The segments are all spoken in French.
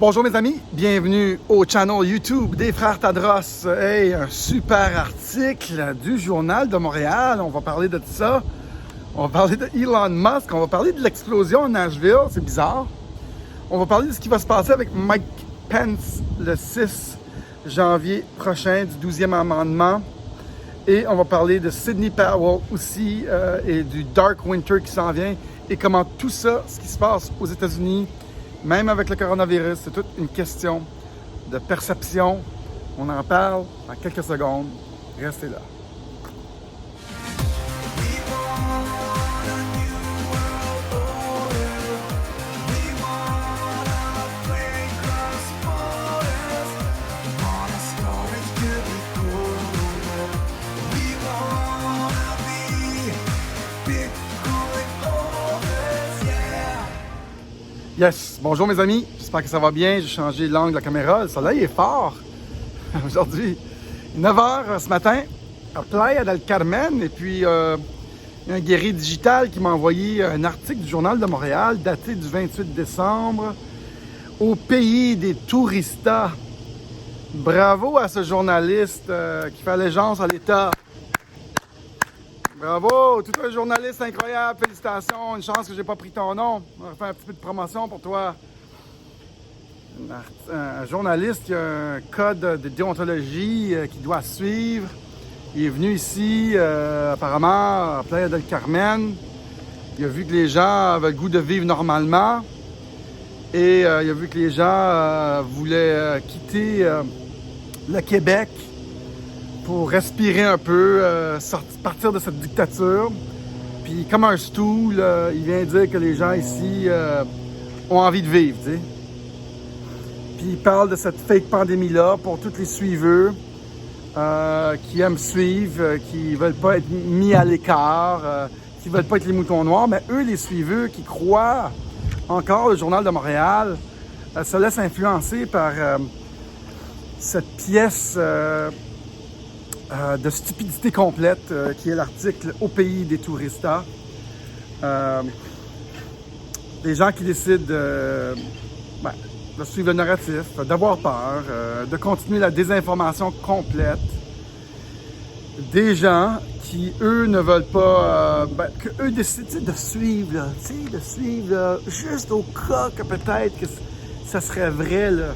Bonjour mes amis, bienvenue au channel YouTube des Frères Tadros. Hey, un super article du Journal de Montréal, on va parler de ça. On va parler de Elon Musk, on va parler de l'explosion à Nashville, c'est bizarre. On va parler de ce qui va se passer avec Mike Pence le 6 janvier prochain du 12e amendement. Et on va parler de Sidney Powell aussi et du Dark Winter qui s'en vient et comment tout ça, ce qui se passe aux États-Unis, même avec le coronavirus, c'est toute une question de perception. On en parle en quelques secondes. Restez là. Yes! Bonjour mes amis, j'espère que ça va bien. J'ai changé l'angle de la caméra, le soleil est fort aujourd'hui. 9h ce matin, à Playa del Carmen, et puis il y a un guerrier digital qui m'a envoyé un article du Journal de Montréal daté du 28 décembre au pays des touristas. Bravo à ce journaliste qui fait allégeance à l'État. Bravo, tout un journaliste incroyable, félicitations, une chance que j'ai pas pris ton nom. On va faire un petit peu de promotion pour toi. Un journaliste qui a un code de déontologie qu'il doit suivre. Il est venu ici, apparemment, à Playa del Carmen. Il a vu que les gens avaient le goût de vivre normalement. Et il a vu que les gens voulaient quitter le Québec pour respirer un peu, partir de cette dictature. Puis comme un stool, il vient dire que les gens ici ont envie de vivre, tu sais. Puis il parle de cette fake pandémie-là pour tous les suiveurs qui aiment suivre, qui veulent pas être mis à l'écart, qui veulent pas être les moutons noirs. Mais eux, les suiveurs qui croient encore le Journal de Montréal, se laissent influencer par cette pièce de stupidité complète qui est l'article au pays des touristas. Des gens qui décident de suivre le narratif, d'avoir peur, de continuer la désinformation complète. Des gens qui, eux, ne veulent pas... que eux décident de suivre, là, de suivre, là, juste au cas que peut-être que ça serait vrai, là.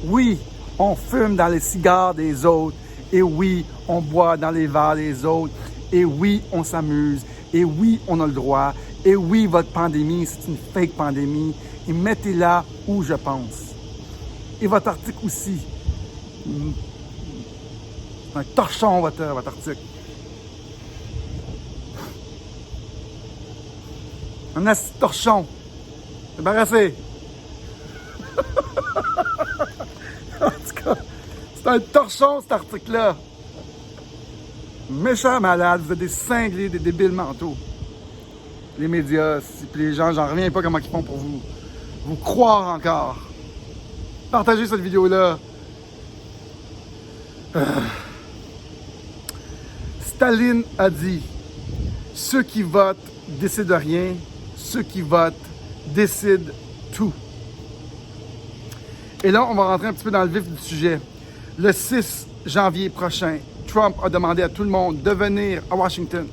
Oui, on fume dans les cigares des autres. Et oui, on boit dans les verres des autres. Et oui, on s'amuse. Et oui, on a le droit. Et oui, votre pandémie, c'est une fake pandémie. Et mettez-la où je pense. Et votre article aussi. Un torchon, votre article. Un assis torchon. Débarrassé. En tout cas, c'est un torchon, cet article-là. Méchant malade, vous êtes des cinglés, des débiles mentaux. Les médias, puis les gens, j'en reviens pas comment ils font pour vous croire encore. Partagez cette vidéo-là. Staline a dit, ceux qui votent décident rien, ceux qui votent décident tout. Et là, on va rentrer un petit peu dans le vif du sujet. Le 6 janvier prochain, Trump a demandé à tout le monde de venir à Washington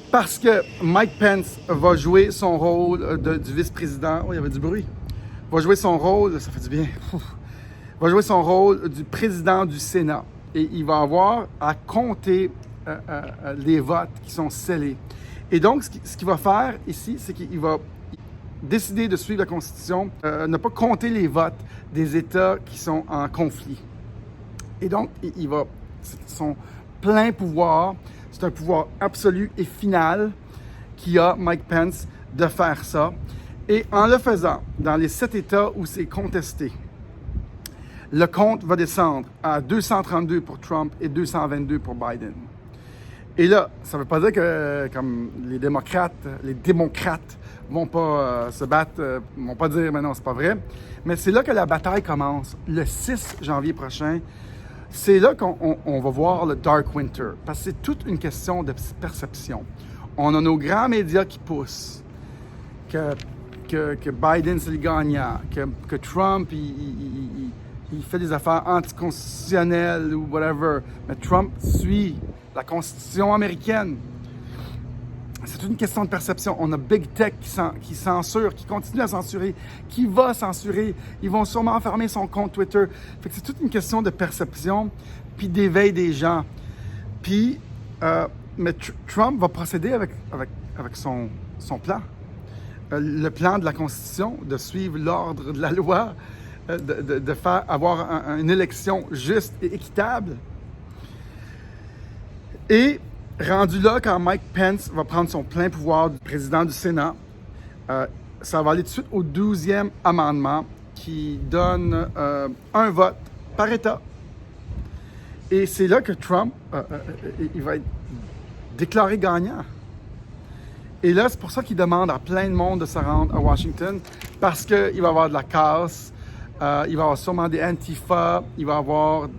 parce que Mike Pence va jouer son rôle du vice-président. Oh, il y avait du bruit. Va jouer son rôle, ça fait du bien. Va jouer son rôle du président du Sénat. Et il va avoir à compter les votes qui sont scellés. Et donc, ce qu'il va faire ici, c'est qu'il va décider de suivre la Constitution, ne pas compter les votes des États qui sont en conflit. Et donc, il va, c'est son plein pouvoir, c'est un pouvoir absolu et final qu'a Mike Pence de faire ça. Et en le faisant, dans les 7 États où c'est contesté, le compte va descendre à 232 pour Trump et 222 pour Biden. Et là, ça ne veut pas dire que comme les démocrates vont pas se battre, vont pas dire « mais non, c'est pas vrai ». Mais c'est là que la bataille commence, le 6 janvier prochain. C'est là qu'on va voir le Dark Winter, parce que c'est toute une question de perception. On a nos grands médias qui poussent que que Biden c'est le gagnant, que Trump il fait des affaires anticonstitutionnelles ou whatever. Mais Trump suit la Constitution américaine. C'est une question de perception. On a Big Tech qui censure, qui continue à censurer, qui va censurer. Ils vont sûrement fermer son compte Twitter. Fait que c'est toute une question de perception puis d'éveil des gens. Puis, mais Trump va procéder avec son plan. Le plan de la Constitution, de suivre l'ordre de la loi, de faire avoir une élection juste et équitable. Et rendu là, quand Mike Pence va prendre son plein pouvoir du président du Sénat, ça va aller tout de suite au 12e amendement qui donne un vote par État. Et c'est là que Trump il va être déclaré gagnant. Et là, c'est pour ça qu'il demande à plein de monde de se rendre à Washington, parce qu'il va y avoir de la casse, il va y avoir sûrement des Antifa, il va y avoir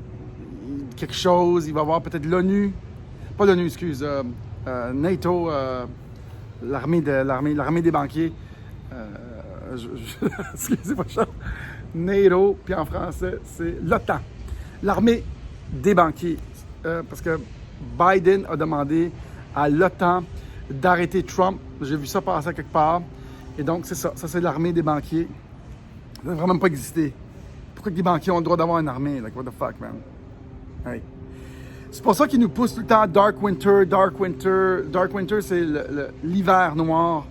quelque chose, il va y avoir peut-être l'ONU, pas l'ONU, excuse, NATO, l'armée des banquiers, excusez pas ça, NATO, puis en français, c'est l'OTAN, l'armée des banquiers, parce que Biden a demandé à l'OTAN d'arrêter Trump. J'ai vu ça passer quelque part. Et donc, c'est ça. Ça, c'est l'armée des banquiers. Ça ne devrait même pas exister. Pourquoi les banquiers ont le droit d'avoir une armée? Like, what the fuck, man? Hey. C'est pour ça qu'ils nous poussent tout le temps Dark Winter, Dark Winter. Dark Winter, c'est l'hiver noir.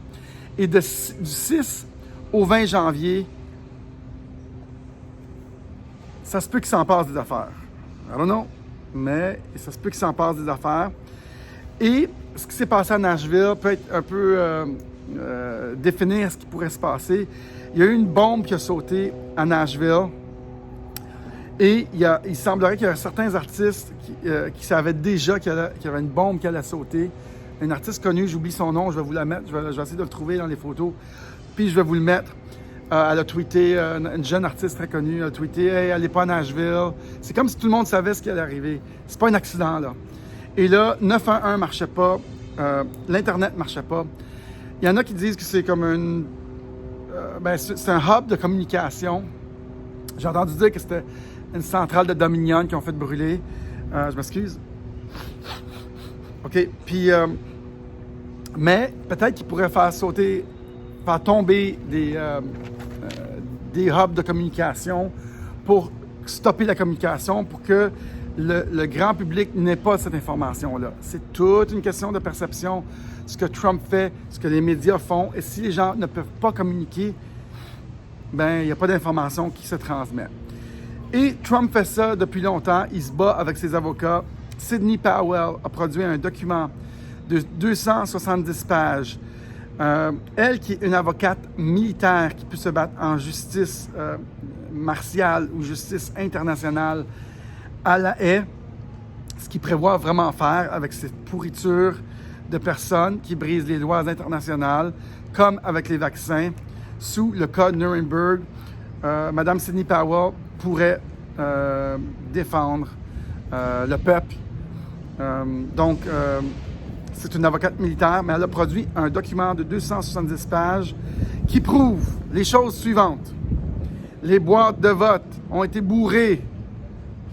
Et du 6 au 20 janvier, ça se peut qu'il s'en passe des affaires. I don't know. Mais ça se peut qu'il s'en passe des affaires. Et ce qui s'est passé à Nashville peut être un peu définir ce qui pourrait se passer. Il y a eu une bombe qui a sauté à Nashville et il semblerait qu'il y a certains artistes qui savaient déjà qu'il y avait une bombe qui allait sauter. Un artiste connu, j'oublie son nom, je vais vous la mettre, je vais essayer de le trouver dans les photos, puis je vais vous le mettre. Elle a tweeté, une jeune artiste très connue, elle a tweeté « Hey, allez pas à Nashville ». C'est comme si tout le monde savait ce qui allait arriver. C'est pas un accident, là. Et là, 911 ne marchait pas, l'Internet ne marchait pas. Il y en a qui disent que c'est comme c'est un hub de communication. J'ai entendu dire que c'était une centrale de Dominion qui ont fait brûler. Je m'excuse. OK. Puis, mais peut-être qu'ils pourraient faire tomber des hubs de communication pour stopper la communication, pour que le grand public n'ait pas cette information-là. C'est toute une question de perception, ce que Trump fait, ce que les médias font. Et si les gens ne peuvent pas communiquer, ben il n'y a pas d'information qui se transmet. Et Trump fait ça depuis longtemps. Il se bat avec ses avocats. Sidney Powell a produit un document de 270 pages. Elle, qui est une avocate militaire qui peut se battre en justice martiale ou justice internationale, à la haie, ce qu'il prévoit vraiment faire avec cette pourriture de personnes qui brisent les lois internationales, comme avec les vaccins. Sous le code Nuremberg, Mme Sidney Powell pourrait défendre le peuple. Donc, c'est une avocate militaire, mais elle a produit un document de 270 pages qui prouve les choses suivantes. Les boîtes de vote ont été bourrées.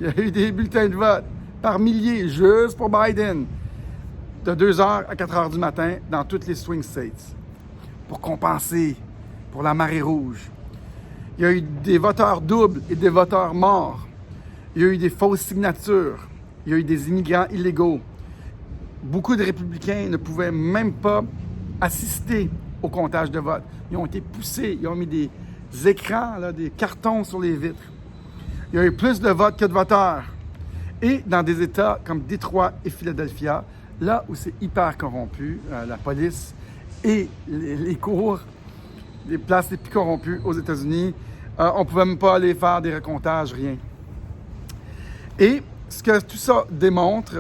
Il y a eu des bulletins de vote par milliers, juste pour Biden, de 2h à 4h du matin dans toutes les swing states, pour compenser pour la marée rouge. Il y a eu des voteurs doubles et des voteurs morts. Il y a eu des fausses signatures. Il y a eu des immigrants illégaux. Beaucoup de républicains ne pouvaient même pas assister au comptage de vote. Ils ont été poussés, ils ont mis des écrans, là, des cartons sur les vitres. Il y a eu plus de votes que de voteurs. Et dans des États comme Détroit et Philadelphia, là où c'est hyper corrompu, la police et les cours, les places les plus corrompues aux États-Unis, on ne pouvait même pas aller faire des recomptages, rien. Et ce que tout ça démontre,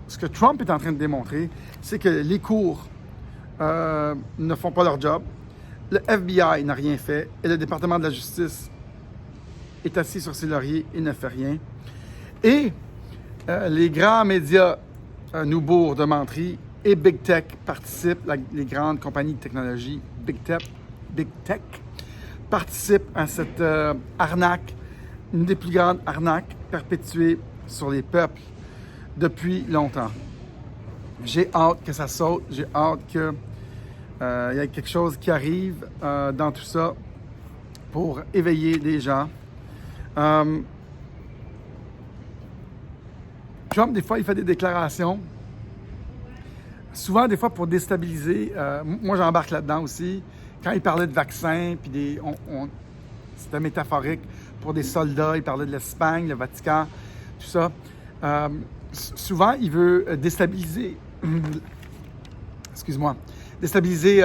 ce que Trump est en train de démontrer, c'est que les cours ne font pas leur job, le FBI n'a rien fait et le département de la justice est assis sur ses lauriers et ne fait rien. Et les grands médias nous bourrent de menteries et Big Tech participent, les grandes compagnies de technologie, Big Tech Big Tech participe à cette arnaque, une des plus grandes arnaques perpétuées sur les peuples depuis longtemps. J'ai hâte que ça saute, j'ai hâte qu'il y ait quelque chose qui arrive dans tout ça pour éveiller les gens. Trump, des fois, il fait des déclarations, souvent, des fois, pour déstabiliser. Moi, j'embarque là-dedans aussi. Quand il parlait de vaccins, puis c'était métaphorique pour des soldats, il parlait de l'Espagne, le Vatican, tout ça. Souvent, il veut déstabiliser, déstabiliser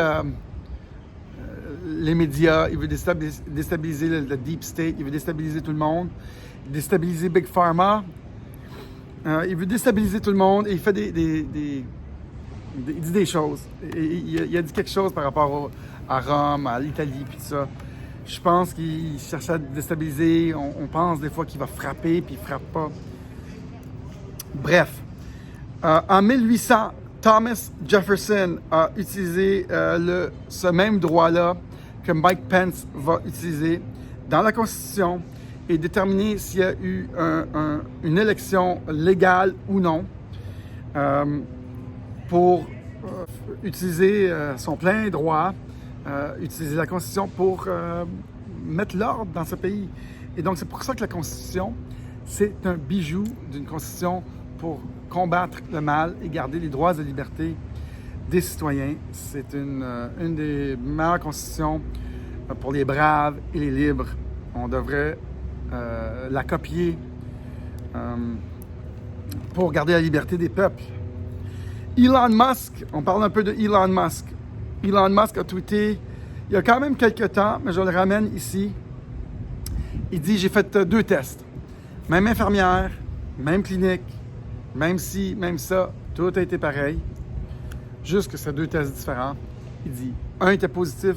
les médias, il veut déstabiliser le Deep State, il veut déstabiliser tout le monde, déstabiliser Big Pharma, il veut déstabiliser tout le monde et il fait il dit des choses. Il a dit quelque chose par rapport à Rome, à l'Italie, puis tout ça. Je pense qu'il cherche à déstabiliser. On pense des fois qu'il va frapper, puis il frappe pas. Bref. En 1800, Thomas Jefferson a utilisé ce même droit-là que Mike Pence va utiliser dans la Constitution et déterminer s'il y a eu une élection légale ou non pour utiliser son plein droit, utiliser la Constitution pour mettre l'ordre dans ce pays. Et donc, c'est pour ça que la Constitution, c'est un bijou d'une Constitution pour combattre le mal et garder les droits et libertés des citoyens. C'est une des meilleures constitutions pour les braves et les libres. On devrait la copier pour garder la liberté des peuples. Elon Musk, on parle un peu de Elon Musk. Elon Musk a tweeté il y a quand même quelques temps, mais je le ramène ici. Il dit, j'ai fait 2 tests. Même infirmière, même clinique, même ci, même ça, tout a été pareil. Juste que c'est 2 tests différents. Il dit, un était positif,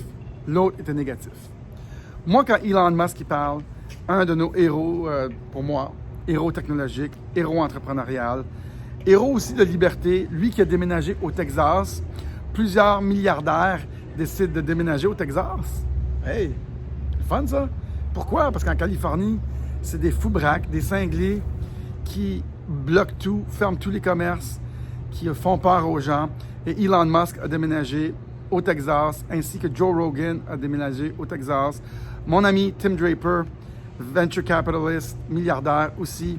l'autre était négatif. Moi, quand Elon Musk il parle, un de nos héros, pour moi, héros technologique, héros entrepreneurial, héros aussi de liberté, lui qui a déménagé au Texas, plusieurs milliardaires décident de déménager au Texas. Hey, c'est fun ça! Pourquoi? Parce qu'en Californie, c'est des fous-braques, des cinglés qui bloquent tout, ferment tous les commerces, qui font peur aux gens. Et Elon Musk a déménagé au Texas, ainsi que Joe Rogan a déménagé au Texas. Mon ami Tim Draper, venture capitalist, milliardaire aussi,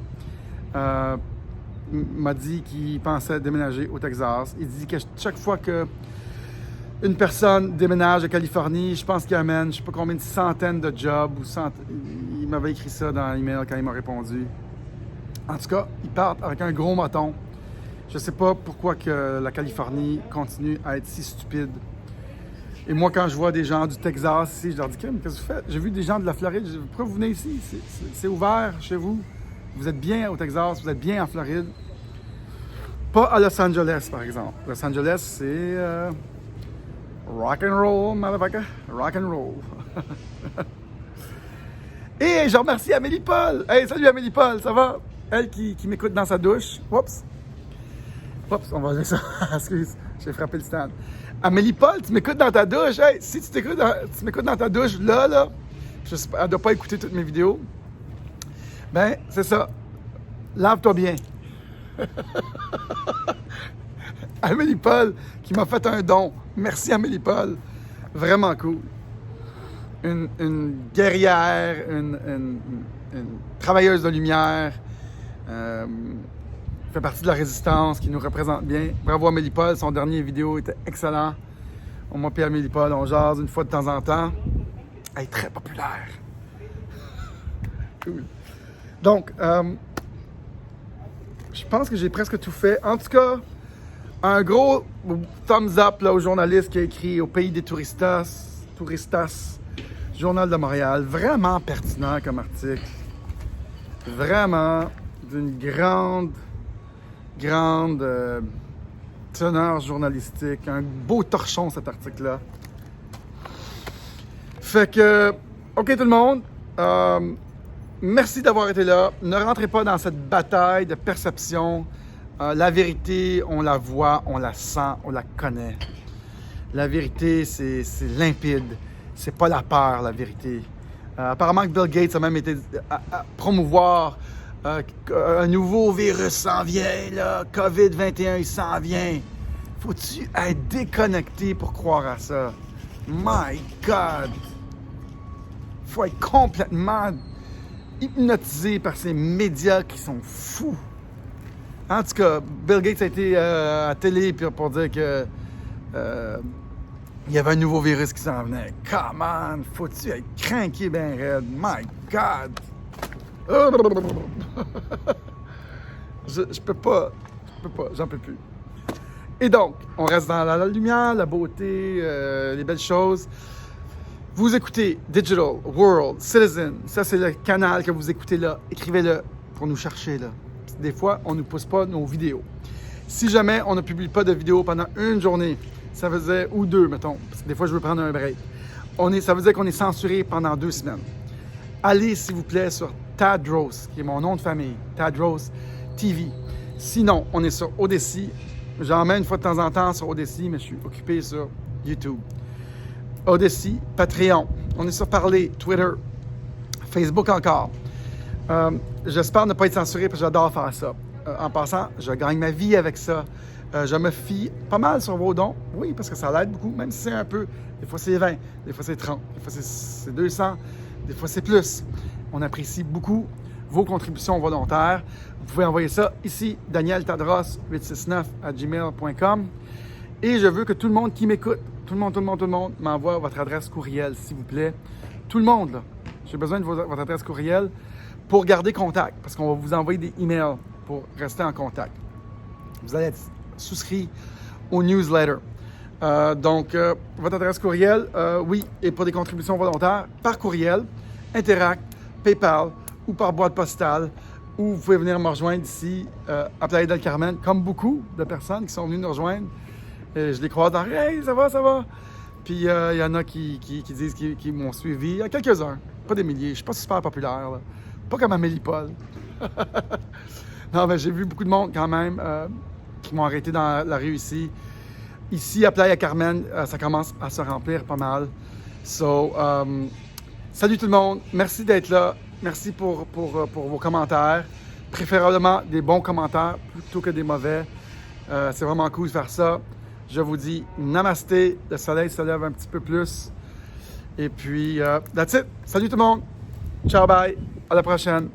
m'a dit qu'il pensait déménager au Texas. Il dit que chaque fois que une personne déménage à Californie, je pense qu'il amène, je ne sais pas combien de centaines de jobs. Il m'avait écrit ça dans l'email quand il m'a répondu. En tout cas, ils partent avec un gros moton. Je ne sais pas pourquoi que la Californie continue à être si stupide. Et moi, quand je vois des gens du Texas ici, je leur dis « Qu'est-ce que vous faites? » J'ai vu des gens de la Floride. Je dis « Pourquoi vous venez ici? C'est ouvert chez vous. Vous êtes bien au Texas, vous êtes bien en Floride. » Pas à Los Angeles, par exemple. Los Angeles, c'est rock and roll, motherfucker. Rock and roll. Et je remercie Amélie Paul. Hey, salut Amélie Paul, ça va? Elle qui m'écoute dans sa douche. Oups, on va dire ça. Excuse, j'ai frappé le stand. Amélie Paul, tu m'écoutes dans ta douche. Hey, si tu m'écoutes dans ta douche, là, elle ne doit pas écouter toutes mes vidéos. Ben, c'est ça. Lave-toi bien. Amélie Paul qui m'a fait un don. Merci Amélie Paul. Vraiment cool. Une guerrière, une travailleuse de lumière. Fait partie de la résistance, qui nous représente bien. Bravo Amélie Paul, son dernier vidéo était excellent. Moi et Amélie Paul, on jase une fois de temps en temps. Elle est très populaire. Cool. Donc, je pense que j'ai presque tout fait. En tout cas, un gros thumbs up là, au journaliste qui a écrit Au pays des touristas, Journal de Montréal. Vraiment pertinent comme article. Vraiment d'une grande teneur journalistique. Un beau torchon, cet article-là. Fait que, OK tout le monde, merci d'avoir été là. Ne rentrez pas dans cette bataille de perception. La vérité, on la voit, on la sent, on la connaît. La vérité, c'est limpide. c'est pas la peur, la vérité. Apparemment que Bill Gates a même été à promouvoir un nouveau virus s'en vient, là. COVID-21, il s'en vient. Faut-tu être déconnecté pour croire à ça? My God! Faut être complètement hypnotisé par ces médias qui sont fous. En tout cas, Bill Gates a été à la télé pour dire que il y avait un nouveau virus qui s'en venait. Come on! Faut-tu être craqué ben raide? My God! Je peux pas. J'en peux plus. Et donc, on reste dans la lumière, la beauté, les belles choses. Vous écoutez Digital World Citizen. Ça, c'est le canal que vous écoutez là. Écrivez-le pour nous chercher là. Des fois, on ne nous pousse pas nos vidéos. Si jamais on ne publie pas de vidéos pendant une journée, ça faisait, ou deux, mettons, parce que des fois, je veux prendre un break. Ça veut dire qu'on est censuré pendant 2 semaines. Allez, s'il vous plaît, sur Tadros, qui est mon nom de famille, Tadros TV. Sinon, on est sur Odysee. J'en mets une fois de temps en temps sur Odysee, mais je suis occupé sur YouTube. Odysee, Patreon. On est sur Parler, Twitter, Facebook encore. J'espère ne pas être censuré parce que j'adore faire ça. En passant, je gagne ma vie avec ça. Je me fie pas mal sur vos dons. Oui, parce que ça l'aide beaucoup, même si c'est un peu. Des fois, c'est 20, des fois, c'est 30, des fois, c'est 200, des fois, c'est plus. On apprécie beaucoup vos contributions volontaires. Vous pouvez envoyer ça ici, danieltadros869@gmail.com. Et je veux que tout le monde qui m'écoute, tout le monde m'envoie votre adresse courriel, s'il vous plaît. Tout le monde, là. J'ai besoin de votre adresse courriel pour garder contact, parce qu'on va vous envoyer des emails pour rester en contact. Vous allez être souscrit au newsletter. Donc, votre adresse courriel, oui, et pour des contributions volontaires, par courriel, Interact, PayPal ou par boîte postale, ou vous pouvez venir me rejoindre ici à Playa del Carmen, comme beaucoup de personnes qui sont venues nous rejoindre. Et je les croise dans « Hey, ça va, ça va? » Puis il y en a qui disent qu'ils m'ont suivi. Il y a quelques-uns, pas des milliers. Je ne suis pas super populaire, là. Pas comme Amélie Paul. Non, mais j'ai vu beaucoup de monde quand même qui m'ont arrêté dans la rue ici. Ici, à Playa Carmen, ça commence à se remplir pas mal. So, salut tout le monde. Merci d'être là. Merci pour vos commentaires. Préférablement des bons commentaires plutôt que des mauvais. C'est vraiment cool de faire ça. Je vous dis namasté. Le soleil se lève un petit peu plus. Et puis, that's it. Salut tout le monde. Ciao, bye. À la prochaine.